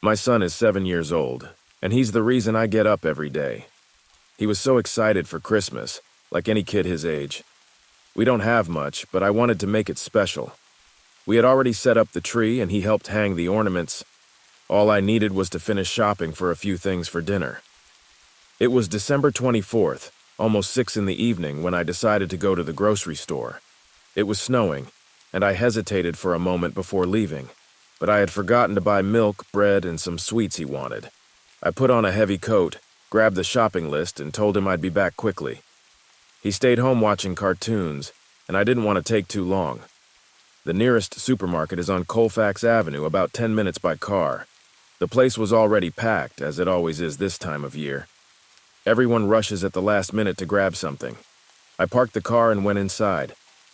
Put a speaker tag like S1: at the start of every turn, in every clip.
S1: My son is 7 years old, and he's the reason I get up every day. He was so excited for Christmas, like any kid his age. We don't have much, but I wanted to make it special. We had already set up the tree, and he helped hang the ornaments. All I needed was to finish shopping for a few things for dinner. It was December 24th, almost 6 in the evening, when I decided to go to the grocery store. It was snowing, and I hesitated for a moment before leaving, but I had forgotten to buy milk, bread, and some sweets he wanted. I put on a heavy coat, grabbed the shopping list, and told him I'd be back quickly. He stayed home watching cartoons, and I didn't want to take too long. The nearest supermarket is on Colfax Avenue, about 10 minutes by car. The place was already packed, as it always is this time of year. Everyone rushes at the last minute to grab something. I parked the car and went inside.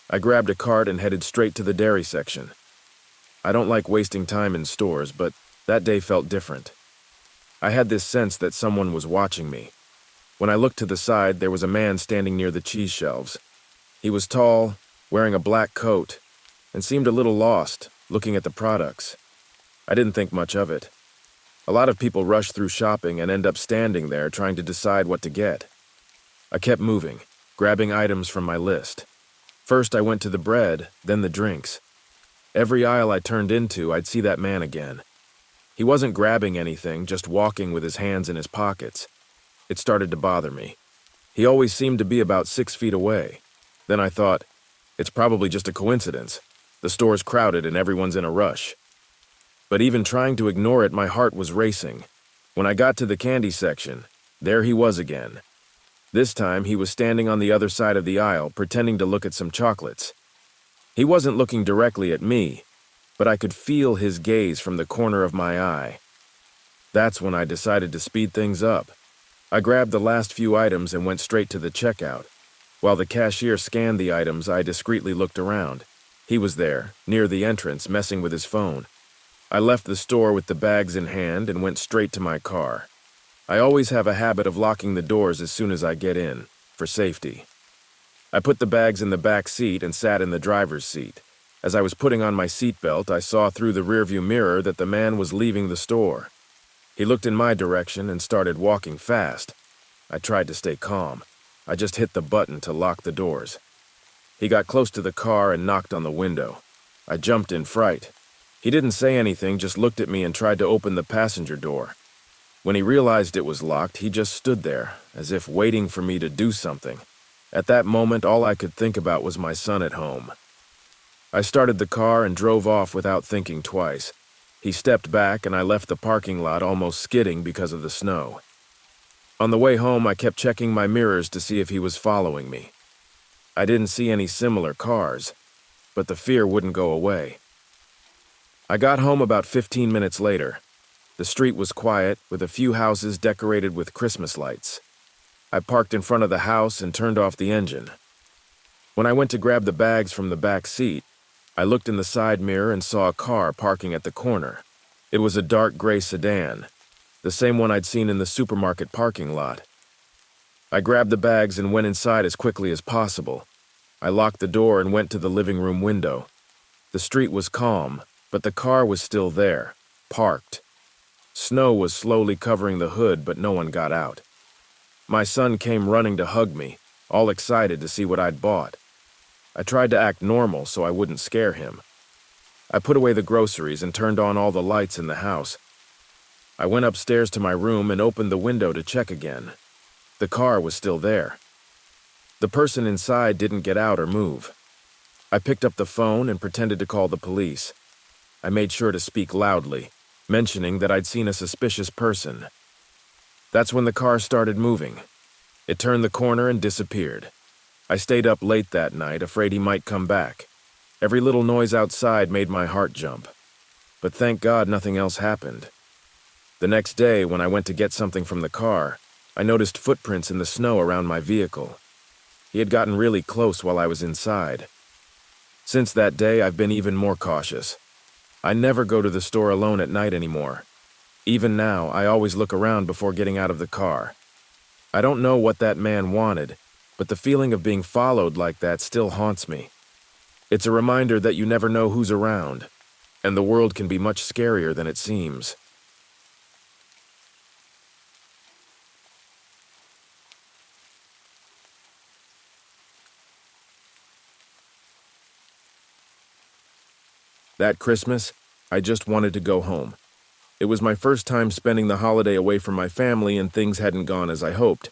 S1: I grabbed a cart and headed straight to the dairy section. I don't like wasting time in stores, but that day felt different. I had this sense that someone was watching me. When I looked to the side, there was a man standing near the cheese shelves. He was tall, wearing a black coat, and seemed a little lost, looking at the products. I didn't think much of it. A lot of people rush through shopping and end up standing there trying to decide what to get. I kept moving, grabbing items from my list. First I went to the bread, then the drinks. Every aisle I turned into, I'd see that man again. He wasn't grabbing anything, just walking with his hands in his pockets. It started to bother me. He always seemed to be about 6 feet away. Then I thought, it's probably just a coincidence. The store's crowded and everyone's in a rush. But even trying to ignore it, my heart was racing. When I got to the candy section, there he was again. This time, he was standing on the other side of the aisle, pretending to look at some chocolates. He wasn't looking directly at me, but I could feel his gaze from the corner of my eye. That's when I decided to speed things up. I grabbed the last few items and went straight to the checkout. While the cashier scanned the items, I discreetly looked around. He was there, near the entrance, messing with his phone. I left the store with the bags in hand and went straight to my car. I always have a habit of locking the doors as soon as I get in, for safety. I put the bags in the back seat and sat in the driver's seat. As I was putting on my seatbelt, I saw through the rearview mirror that the man was leaving the store. He looked in my direction and started walking fast. I tried to stay calm. I just hit the button to lock the doors. He got close to the car and knocked on the window. I jumped in fright. He didn't say anything, just looked at me and tried to open the passenger door. When he realized it was locked, he just stood there, as if waiting for me to do something. At that moment, all I could think about was my son at home. I started the car and drove off without thinking twice. He stepped back and I left the parking lot almost skidding because of the snow. On the way home, I kept checking my mirrors to see if he was following me. I didn't see any similar cars, but the fear wouldn't go away. I got home about 15 minutes later. The street was quiet, with a few houses decorated with Christmas lights. I parked in front of the house and turned off the engine. When I went to grab the bags from the back seat, I looked in the side mirror and saw a car parking at the corner. It was a dark gray sedan, the same one I'd seen in the supermarket parking lot. I grabbed the bags and went inside as quickly as possible. I locked the door and went to the living room window. The street was calm, but the car was still there, parked. Snow was slowly covering the hood, but no one got out. My son came running to hug me, all excited to see what I'd bought. I tried to act normal so I wouldn't scare him. I put away the groceries and turned on all the lights in the house. I went upstairs to my room and opened the window to check again. The car was still there. The person inside didn't get out or move. I picked up the phone and pretended to call the police. I made sure to speak loudly, mentioning that I'd seen a suspicious person. That's when the car started moving. It turned the corner and disappeared. I stayed up late that night, afraid he might come back. Every little noise outside made my heart jump. But thank God nothing else happened. The next day, when I went to get something from the car, I noticed footprints in the snow around my vehicle. He had gotten really close while I was inside. Since that day, I've been even more cautious. I never go to the store alone at night anymore. Even now, I always look around before getting out of the car. I don't know what that man wanted, but the feeling of being followed like that still haunts me. It's a reminder that you never know who's around, and the world can be much scarier than it seems. That Christmas, I just wanted to go home. It was my first time spending the holiday away from my family, and things hadn't gone as I hoped.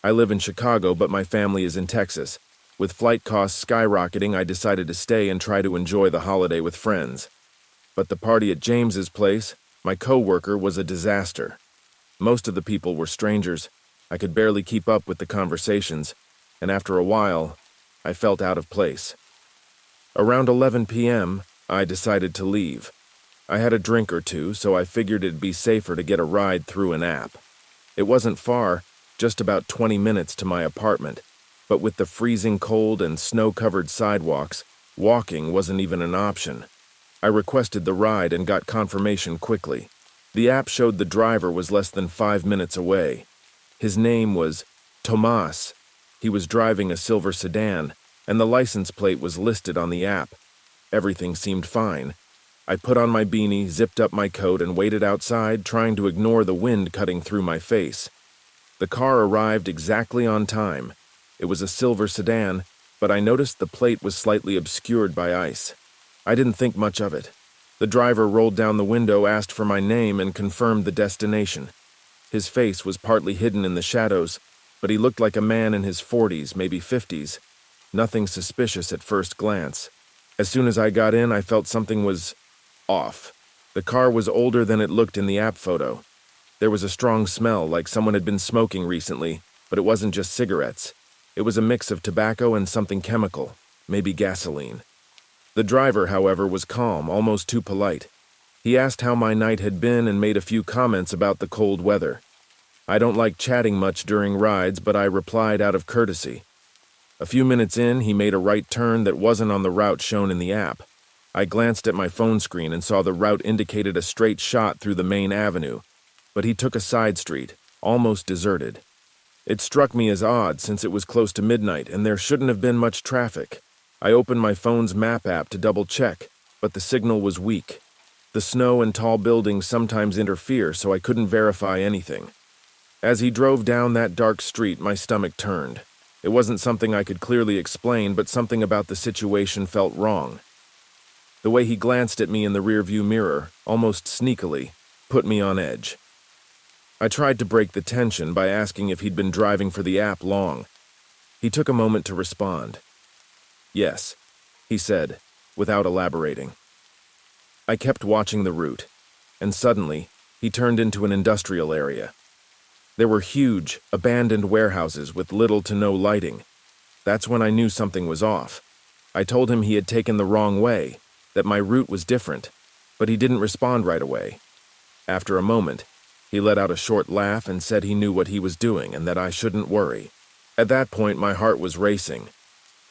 S1: I live in Chicago, but my family is in Texas. With flight costs skyrocketing, I decided to stay and try to enjoy the holiday with friends. But the party at James's place, my coworker, was a disaster. Most of the people were strangers. I could barely keep up with the conversations, and after a while, I felt out of place. Around 11 p.m., I decided to leave. I had a drink or two, so I figured it'd be safer to get a ride through an app. It wasn't far, just about 20 minutes to my apartment, but with the freezing cold and snow-covered sidewalks, walking wasn't even an option. I requested the ride and got confirmation quickly. The app showed the driver was less than 5 minutes away. His name was Tomas. He was driving a silver sedan, and the license plate was listed on the app. Everything seemed fine. I put on my beanie, zipped up my coat, and waited outside, trying to ignore the wind cutting through my face. The car arrived exactly on time. It was a silver sedan, but I noticed the plate was slightly obscured by ice. I didn't think much of it. The driver rolled down the window, asked for my name, and confirmed the destination. His face was partly hidden in the shadows, but he looked like a man in his 40s, maybe 50s. Nothing suspicious at first glance. As soon as I got in, I felt something was off. The car was older than it looked in the app photo. There was a strong smell, like someone had been smoking recently, but it wasn't just cigarettes. It was a mix of tobacco and something chemical, maybe gasoline. The driver, however, was calm, almost too polite. He asked how my night had been and made a few comments about the cold weather. I don't like chatting much during rides, but I replied out of courtesy. A few minutes in, he made a right turn that wasn't on the route shown in the app. I glanced at my phone screen and saw the route indicated a straight shot through the main avenue, but he took a side street, almost deserted. It struck me as odd since it was close to midnight and there shouldn't have been much traffic. I opened my phone's map app to double-check, but the signal was weak. The snow and tall buildings sometimes interfere, so I couldn't verify anything. As he drove down that dark street, my stomach turned. It wasn't something I could clearly explain, but something about the situation felt wrong. The way he glanced at me in the rearview mirror, almost sneakily, put me on edge. I tried to break the tension by asking if he'd been driving for the app long. He took a moment to respond. "Yes," he said, without elaborating. I kept watching the route, and suddenly, he turned into an industrial area. There were huge, abandoned warehouses with little to no lighting. That's when I knew something was off. I told him he had taken the wrong way, that my route was different, but he didn't respond right away. After a moment, he let out a short laugh and said he knew what he was doing and that I shouldn't worry. At that point, my heart was racing.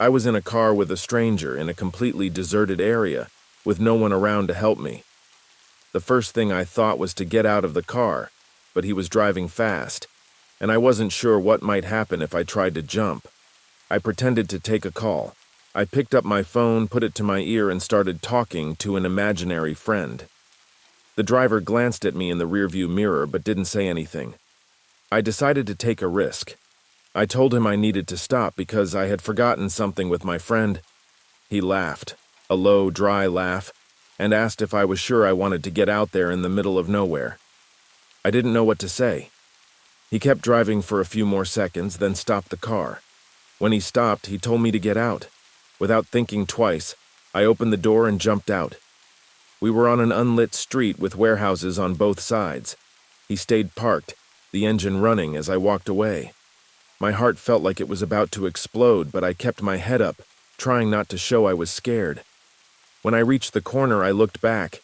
S1: I was in a car with a stranger in a completely deserted area, with no one around to help me. The first thing I thought was to get out of the car, but he was driving fast, and I wasn't sure what might happen if I tried to jump. I pretended to take a call. I picked up my phone, put it to my ear, and started talking to an imaginary friend. The driver glanced at me in the rearview mirror but didn't say anything. I decided to take a risk. I told him I needed to stop because I had forgotten something with my friend. He laughed, a low, dry laugh, and asked if I was sure I wanted to get out there in the middle of nowhere. I didn't know what to say. He kept driving for a few more seconds, then stopped the car. When he stopped, he told me to get out. Without thinking twice, I opened the door and jumped out. We were on an unlit street with warehouses on both sides. He stayed parked, the engine running as I walked away. My heart felt like it was about to explode, but I kept my head up, trying not to show I was scared. When I reached the corner, I looked back.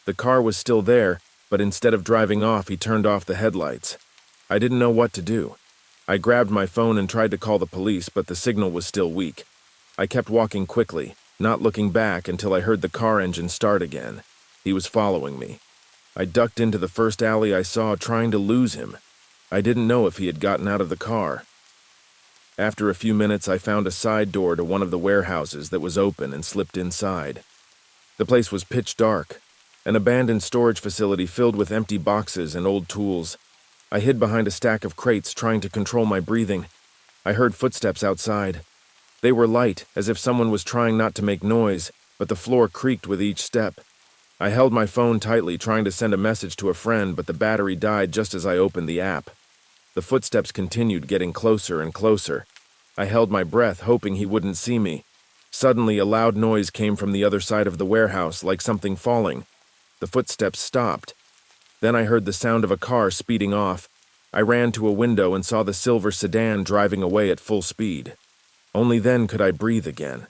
S1: The car was still there, but instead of driving off, he turned off the headlights. I didn't know what to do. I grabbed my phone and tried to call the police, but the signal was still weak. I kept walking quickly, not looking back until I heard the car engine start again. He was following me. I ducked into the first alley I saw, trying to lose him. I didn't know if he had gotten out of the car. After a few minutes, I found a side door to one of the warehouses that was open and slipped inside. The place was pitch dark, an abandoned storage facility filled with empty boxes and old tools. I hid behind a stack of crates, trying to control my breathing. I heard footsteps outside. They were light, as if someone was trying not to make noise, but the floor creaked with each step. I held my phone tightly, trying to send a message to a friend, but the battery died just as I opened the app. The footsteps continued, getting closer and closer. I held my breath, hoping he wouldn't see me. Suddenly, a loud noise came from the other side of the warehouse, like something falling. The footsteps stopped. Then I heard the sound of a car speeding off. I ran to a window and saw the silver sedan driving away at full speed. Only then could I breathe again.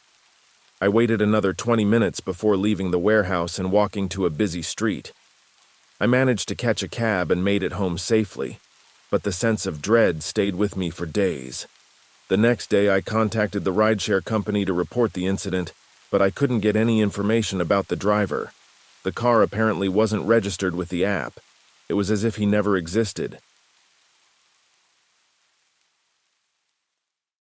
S1: I waited another 20 minutes before leaving the warehouse and walking to a busy street. I managed to catch a cab and made it home safely, but the sense of dread stayed with me for days. The next day, I contacted the rideshare company to report the incident, but I couldn't get any information about the driver. The car apparently wasn't registered with the app. It was as if he never existed.